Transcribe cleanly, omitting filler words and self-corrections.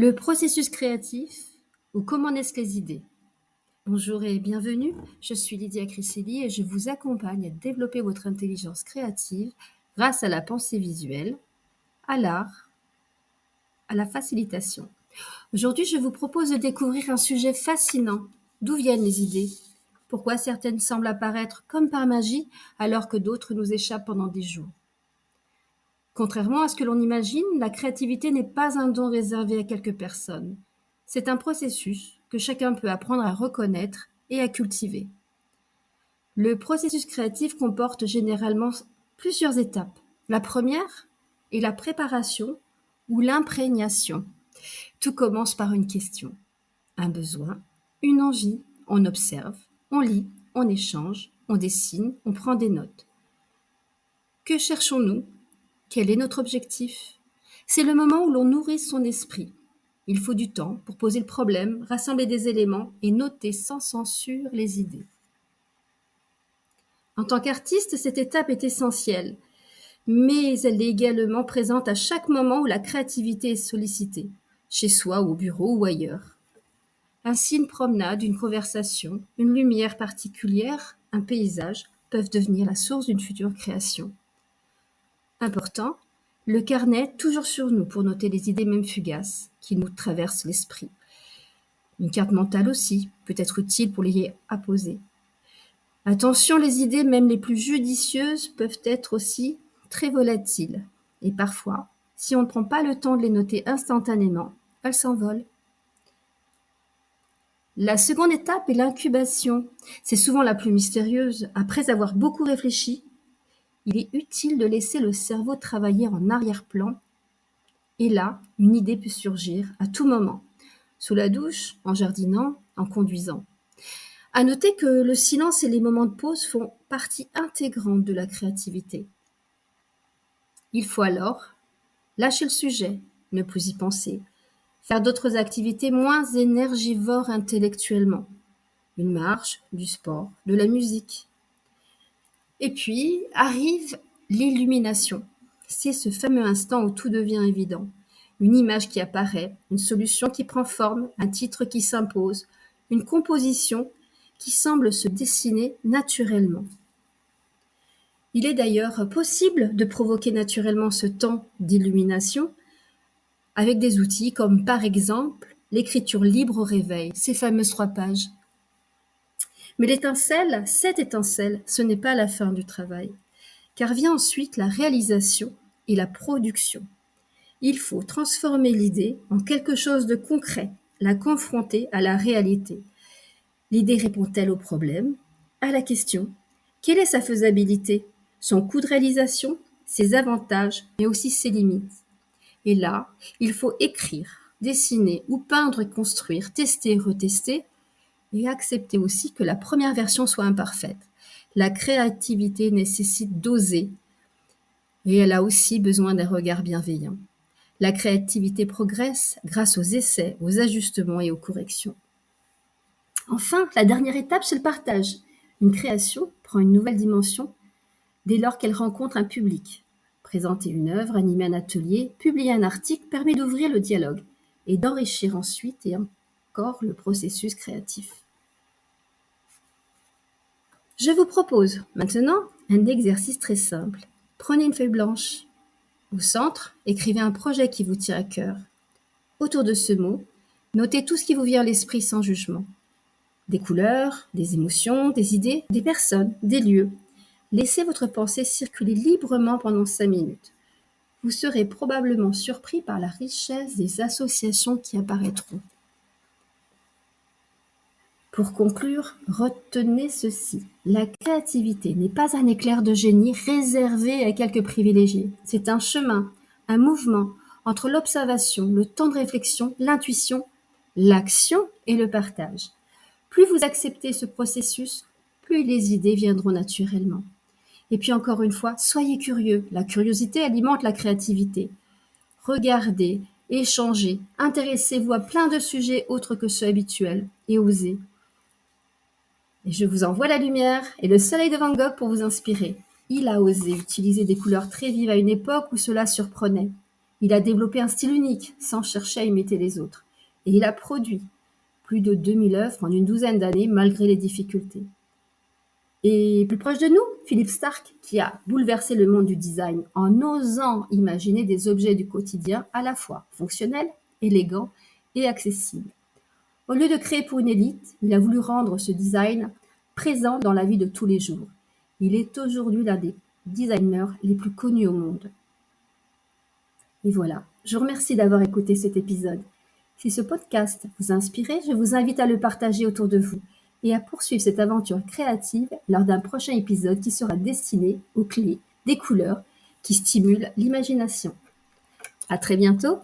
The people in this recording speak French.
Le processus créatif ou comment naissent les idées. Bonjour et bienvenue, je suis Lydia Criselli et je vous accompagne à développer votre intelligence créative grâce à la pensée visuelle, à l'art, à la facilitation. Aujourd'hui, je vous propose de découvrir un sujet fascinant. D'où viennent les idées? Pourquoi certaines semblent apparaître comme par magie alors que d'autres nous échappent pendant des jours? Contrairement à ce que l'on imagine, la créativité n'est pas un don réservé à quelques personnes. C'est un processus que chacun peut apprendre à reconnaître et à cultiver. Le processus créatif comporte généralement plusieurs étapes. La première est la préparation ou l'imprégnation. Tout commence par une question, un besoin, une envie, on observe, on lit, on échange, on dessine, on prend des notes. Que cherchons-nous? Quel est notre objectif? C'est le moment où l'on nourrit son esprit. Il faut du temps pour poser le problème, rassembler des éléments et noter sans censure les idées. En tant qu'artiste, cette étape est essentielle, mais elle est également présente à chaque moment où la créativité est sollicitée, chez soi, au bureau ou ailleurs. Ainsi, une promenade, une conversation, une lumière particulière, un paysage peuvent devenir la source d'une future création. Important, le carnet toujours sur nous pour noter les idées même fugaces qui nous traversent l'esprit. Une carte mentale aussi peut être utile pour les apposer. Attention, les idées, même les plus judicieuses, peuvent être aussi très volatiles. Et parfois, si on ne prend pas le temps de les noter instantanément, elles s'envolent. La seconde étape est l'incubation. C'est souvent la plus mystérieuse. Après avoir beaucoup réfléchi, il est utile de laisser le cerveau travailler en arrière-plan. Et là, une idée peut surgir à tout moment, sous la douche, en jardinant, en conduisant. À noter que le silence et les moments de pause font partie intégrante de la créativité. Il faut alors lâcher le sujet, ne plus y penser, faire d'autres activités moins énergivores intellectuellement, une marche, du sport, de la musique. Et puis arrive l'illumination. C'est ce fameux instant où tout devient évident. Une image qui apparaît, une solution qui prend forme, un titre qui s'impose, une composition qui semble se dessiner naturellement. Il est d'ailleurs possible de provoquer naturellement ce temps d'illumination avec des outils comme par exemple l'écriture libre au réveil, ces fameuses 3 pages. Mais l'étincelle, cette étincelle, ce n'est pas la fin du travail, car vient ensuite la réalisation et la production. Il faut transformer l'idée en quelque chose de concret, la confronter à la réalité. L'idée répond-elle au problème, à la question? Quelle est sa faisabilité, son coût de réalisation, ses avantages, mais aussi ses limites? Et là, il faut écrire, dessiner ou peindre et construire, tester et retester, et accepter aussi que la première version soit imparfaite. La créativité nécessite d'oser, et elle a aussi besoin d'un regard bienveillant. La créativité progresse grâce aux essais, aux ajustements et aux corrections. Enfin, la dernière étape, c'est le partage. Une création prend une nouvelle dimension dès lors qu'elle rencontre un public. Présenter une œuvre, animer un atelier, publier un article permet d'ouvrir le dialogue et d'enrichir ensuite et encore le processus créatif. Je vous propose maintenant un exercice très simple. Prenez une feuille blanche. Au centre, écrivez un projet qui vous tient à cœur. Autour de ce mot, notez tout ce qui vous vient à l'esprit sans jugement. Des couleurs, des émotions, des idées, des personnes, des lieux. Laissez votre pensée circuler librement pendant 5 minutes. Vous serez probablement surpris par la richesse des associations qui apparaîtront. Pour conclure, retenez ceci. La créativité n'est pas un éclair de génie réservé à quelques privilégiés. C'est un chemin, un mouvement entre l'observation, le temps de réflexion, l'intuition, l'action et le partage. Plus vous acceptez ce processus, plus les idées viendront naturellement. Et puis encore une fois, soyez curieux. La curiosité alimente la créativité. Regardez, échangez, intéressez-vous à plein de sujets autres que ceux habituels et osez. Et je vous envoie la lumière et le soleil de Van Gogh pour vous inspirer. Il a osé utiliser des couleurs très vives à une époque où cela surprenait. Il a développé un style unique, sans chercher à imiter les autres. Et il a produit plus de 2000 œuvres en une douzaine d'années, malgré les difficultés. Et plus proche de nous, Philippe Starck, qui a bouleversé le monde du design en osant imaginer des objets du quotidien à la fois fonctionnels, élégants et accessibles. Au lieu de créer pour une élite, il a voulu rendre ce design présent dans la vie de tous les jours. Il est aujourd'hui l'un des designers les plus connus au monde. Et voilà, je vous remercie d'avoir écouté cet épisode. Si ce podcast vous a inspiré, je vous invite à le partager autour de vous et à poursuivre cette aventure créative lors d'un prochain épisode qui sera destiné aux clés des couleurs qui stimulent l'imagination. À très bientôt!